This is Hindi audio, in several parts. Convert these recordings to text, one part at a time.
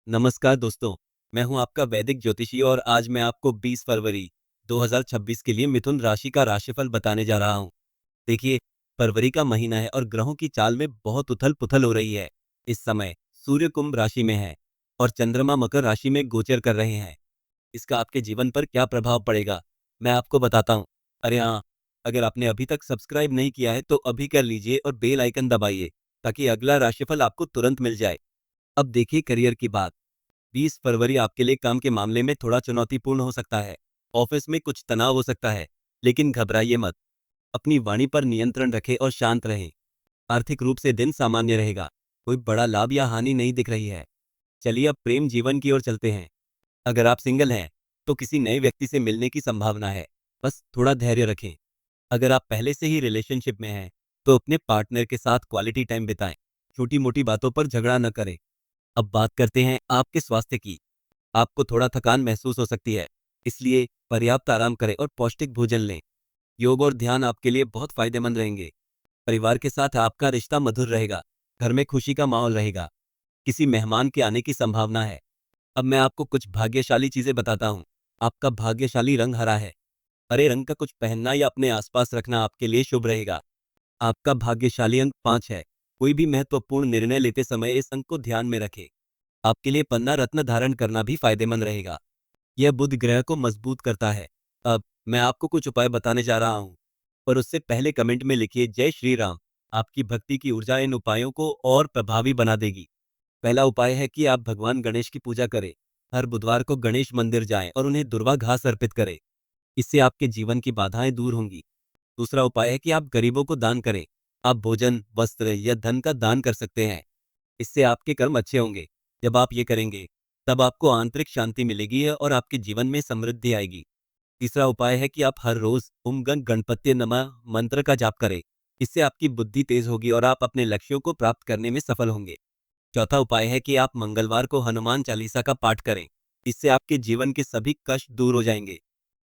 नमस्कार दोस्तों, मैं हूं आपका वैदिक ज्योतिषी और आज मैं आपको 20 फरवरी 2026 के लिए मिथुन राशि का राशिफल बताने जा रहा हूं। देखिए, फरवरी का महीना है और ग्रहों की चाल में बहुत उथल-पुथल हो रही है। इस समय सूर्य कुंभ राशि में है और चंद्रमा मकर राशि में गोचर कर रहे हैं। इसका आपके जीवन पर क्या प्रभाव पड़ेगा, मैं आपको बताता हूं। अरे हाँ, अगर आपने अभी तक सब्सक्राइब नहीं किया है तो अभी कर लीजिए और बेल आइकन दबाइए ताकि अगला राशिफल आपको तुरंत मिल जाए। अब देखिए करियर की बात। 20 फरवरी आपके लिए काम के मामले में थोड़ा चुनौतीपूर्ण हो सकता है। ऑफिस में कुछ तनाव हो सकता है, लेकिन घबराइए मत। अपनी वाणी पर नियंत्रण रखें और शांत रहें। आर्थिक रूप से दिन सामान्य रहेगा। कोई बड़ा लाभ या हानि नहीं दिख रही है। चलिए अब प्रेम जीवन की ओर चलते हैं। अगर आप सिंगल हैं, तो किसी नए व्यक्ति से मिलने की संभावना है। बस थोड़ा धैर्य रखें। अगर आप पहले से ही रिलेशनशिप में हैं, तो अपने पार्टनर के साथ क्वालिटी टाइम बिताएं। छोटी-मोटी बातों पर झगड़ा न करें। अब बात करते हैं आपके स्वास्थ्य की। आपको थोड़ा थकान महसूस हो सकती है, इसलिए पर्याप्त आराम करें और पौष्टिक भोजन लें। योग और ध्यान आपके लिए बहुत फायदेमंद रहेंगे। परिवार के साथ आपका रिश्ता मधुर रहेगा। घर में खुशी का माहौल रहेगा। किसी मेहमान के आने की संभावना है। अब मैं आपको कुछ भाग्यशाली चीजें बताता हूँ। आपका भाग्यशाली रंग हरा है। हरे रंग का कुछ पहनना या अपने आसपास रखना आपके लिए शुभ रहेगा। आपका भाग्यशाली अंक 5 है। कोई भी महत्वपूर्ण निर्णय लेते समय इस अंक को ध्यान में रखें। आपके लिए पन्ना रत्न धारण करना भी फायदेमंद रहेगा। यह बुध ग्रह को मजबूत करता है। अब मैं आपको कुछ उपाय बताने जा रहा हूँ, पर उससे पहले कमेंट में लिखिए जय श्री राम। आपकी भक्ति की ऊर्जा इन उपायों को और प्रभावी बना देगी। पहला उपाय है कि आप भगवान गणेश की पूजा करें। हर बुधवार को गणेश मंदिर जाएं और उन्हें दुर्वा घास अर्पित करें। इससे आपके जीवन की बाधाएं दूर होंगी। दूसरा उपाय है कि आप गरीबों को दान करें। आप भोजन, वस्त्र या धन का दान कर सकते हैं। इससे आपके कर्म अच्छे होंगे। जब आप ये करेंगे, तब आपको आंतरिक शांति मिलेगी और आपके जीवन में समृद्धि आएगी। तीसरा उपाय है कि आप हर रोज ओम गण गणपत्य नमः मंत्र का जाप करें। इससे आपकी बुद्धि तेज होगी और आप अपने लक्ष्यों को प्राप्त करने में सफल होंगे। चौथा उपाय है कि आप मंगलवार को हनुमान चालीसा का पाठ करें। इससे आपके जीवन के सभी कष्ट दूर हो जाएंगे।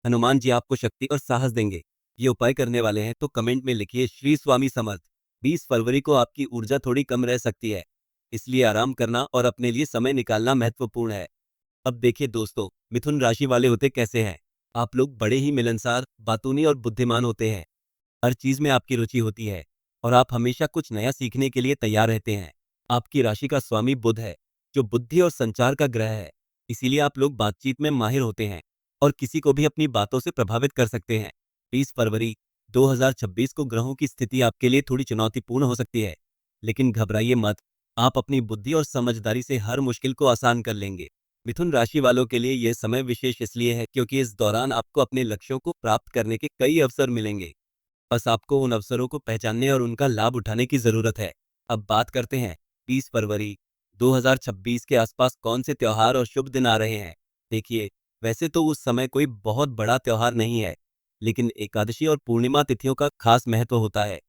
हनुमान जी आपको शक्ति और साहस देंगे। ये उपाय करने वाले हैं तो कमेंट में लिखिए श्री स्वामी समर्थ। 20 फरवरी को आपकी ऊर्जा थोड़ी कम रह सकती है, इसलिए आराम करना और अपने लिए समय निकालना महत्वपूर्ण है। अब देखिए दोस्तों, मिथुन राशि वाले होते कैसे हैं। आप लोग बड़े ही मिलनसार, बातूनी और बुद्धिमान होते हैं। हर चीज में आपकी रुचि होती है और आप हमेशा कुछ नया सीखने के लिए तैयार रहते हैं। आपकी राशि का स्वामी बुध है, जो बुद्धि और संचार का ग्रह है। इसीलिए आप लोग बातचीत में माहिर होते हैं और किसी को भी अपनी बातों से प्रभावित कर सकते हैं। 20 फरवरी 2026 को ग्रहों की स्थिति आपके लिए थोड़ी चुनौतीपूर्ण हो सकती है, लेकिन घबराइए मत। आप अपनी बुद्धि और समझदारी से हर मुश्किल को आसान कर लेंगे। मिथुन राशि वालों के लिए यह समय विशेष इसलिए है क्योंकि इस दौरान आपको अपने लक्ष्यों को प्राप्त करने के कई अवसर मिलेंगे। बस आपको उन अवसरों को पहचानने और उनका लाभ उठाने की जरूरत है। अब बात करते हैं 20 फरवरी 2026 के आसपास कौन से त्योहार और शुभ दिन आ रहे हैं। देखिए, वैसे तो उस समय कोई बहुत बड़ा त्योहार नहीं है, लेकिन एकादशी और पूर्णिमा तिथियों का खास महत्व होता है।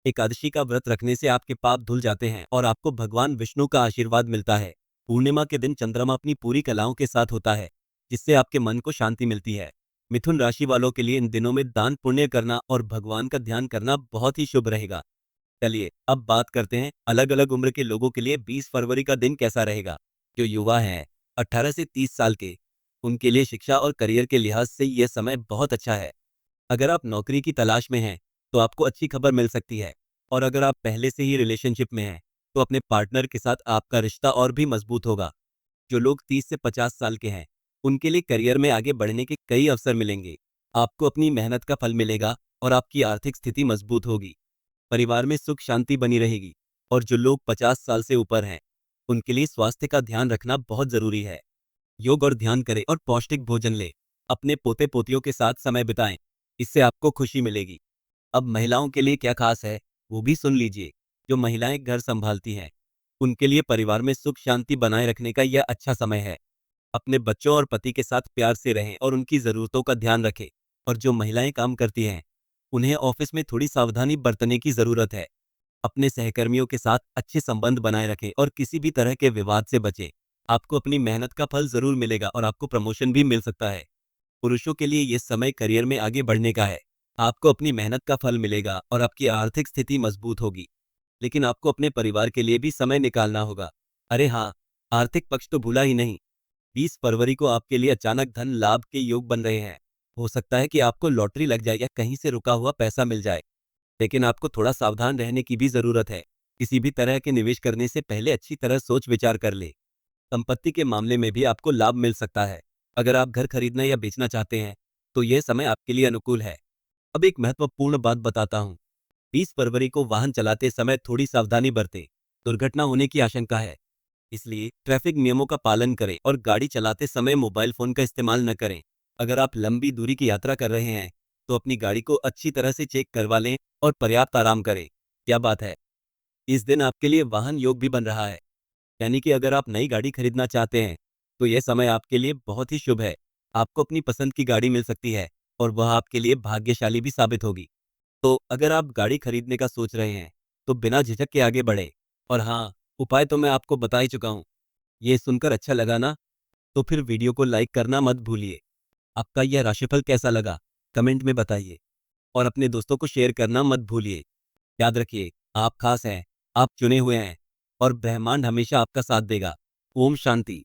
एकादशी का व्रत रखने से आपके पाप धुल जाते हैं और आपको भगवान विष्णु का आशीर्वाद मिलता है। पूर्णिमा के दिन चंद्रमा अपनी पूरी कलाओं के साथ होता है, जिससे आपके मन को शांति मिलती है। मिथुन राशि वालों के लिए इन दिनों में दान पुण्य करना और भगवान का ध्यान करना बहुत ही शुभ रहेगा। चलिए अब बात करते हैं अलग अलग उम्र के लोगों के लिए 20 फरवरी का दिन कैसा रहेगा। जो युवा हैं, 18 से 30 साल के, उनके लिए शिक्षा और करियर के लिहाज से यह समय बहुत अच्छा है। अगर आप नौकरी की तलाश में हैं, तो आपको अच्छी खबर मिल सकती है। और अगर आप पहले से ही रिलेशनशिप में हैं, तो अपने पार्टनर के साथ आपका रिश्ता और भी मजबूत होगा। जो लोग 30 से 50 साल के हैं, उनके लिए करियर में आगे बढ़ने के कई अवसर मिलेंगे। आपको अपनी मेहनत का फल मिलेगा और आपकी आर्थिक स्थिति मजबूत होगी। परिवार में सुख शांति बनी रहेगी। और जो लोग 50 साल से ऊपर हैं, उनके लिए स्वास्थ्य का ध्यान रखना बहुत जरूरी है। योग और ध्यान करें और पौष्टिक भोजन लें। अपने पोते पोतियों के साथ समय बिताएं। इससे आपको खुशी मिलेगी। अब महिलाओं के लिए क्या खास है, वो भी सुन लीजिए। जो महिलाएं घर संभालती हैं, उनके लिए परिवार में सुख शांति बनाए रखने का यह अच्छा समय है। अपने बच्चों और पति के साथ प्यार से रहें और उनकी ज़रूरतों का ध्यान रखें। और जो महिलाएं काम करती हैं, उन्हें ऑफिस में थोड़ी सावधानी बरतने की ज़रूरत है। अपने सहकर्मियों के साथ अच्छे संबंध बनाए रखें और किसी भी तरह के विवाद से बचें। आपको अपनी मेहनत का फल ज़रूर मिलेगा और आपको प्रमोशन भी मिल सकता है। पुरुषों के लिए यह समय करियर में आगे बढ़ने का है। आपको अपनी मेहनत का फल मिलेगा और आपकी आर्थिक स्थिति मजबूत होगी। लेकिन आपको अपने परिवार के लिए भी समय निकालना होगा। अरे हाँ, आर्थिक पक्ष तो भूला ही नहीं। 20 फरवरी को आपके लिए अचानक धन लाभ के योग बन रहे हैं। हो सकता है कि आपको लॉटरी लग जाए या कहीं से रुका हुआ पैसा मिल जाए, लेकिन आपको थोड़ा सावधान रहने की भी जरूरत है। किसी भी तरह के निवेश करने से पहले अच्छी तरह सोच विचार कर ले। संपत्ति के मामले में भी आपको लाभ मिल सकता है। अगर आप घर खरीदना या बेचना चाहते हैं तो यह समय आपके लिए अनुकूल है। अब एक महत्वपूर्ण बात बताता हूँ। 20 फरवरी को वाहन चलाते समय थोड़ी सावधानी बरतें। दुर्घटना होने की आशंका है, इसलिए ट्रैफिक नियमों का पालन करें और गाड़ी चलाते समय मोबाइल फोन का इस्तेमाल न करें। अगर आप लंबी दूरी की यात्रा कर रहे हैं तो अपनी गाड़ी को अच्छी तरह से चेक करवा लें और पर्याप्त आराम करें। क्या बात है, इस दिन आपके लिए वाहन योग भी बन रहा है, यानी कि अगर आप नई गाड़ी खरीदना चाहते हैं तो यह समय आपके लिए बहुत ही शुभ है। आपको अपनी पसंद की गाड़ी मिल सकती है और वह आपके लिए भाग्यशाली भी साबित होगी। तो अगर आप गाड़ी खरीदने का सोच रहे हैं तो बिना झिझक के आगे बढ़े। और हाँ, उपाय तो मैं आपको बता ही चुका हूँ। ये सुनकर अच्छा लगा ना? तो फिर वीडियो को लाइक करना मत भूलिए। आपका यह राशिफल कैसा लगा कमेंट में बताइए, और अपने दोस्तों को शेयर करना मत भूलिए। याद रखिए, आप खास हैं, आप चुने हुए हैं, और ब्रह्मांड हमेशा आपका साथ देगा। ओम शांति।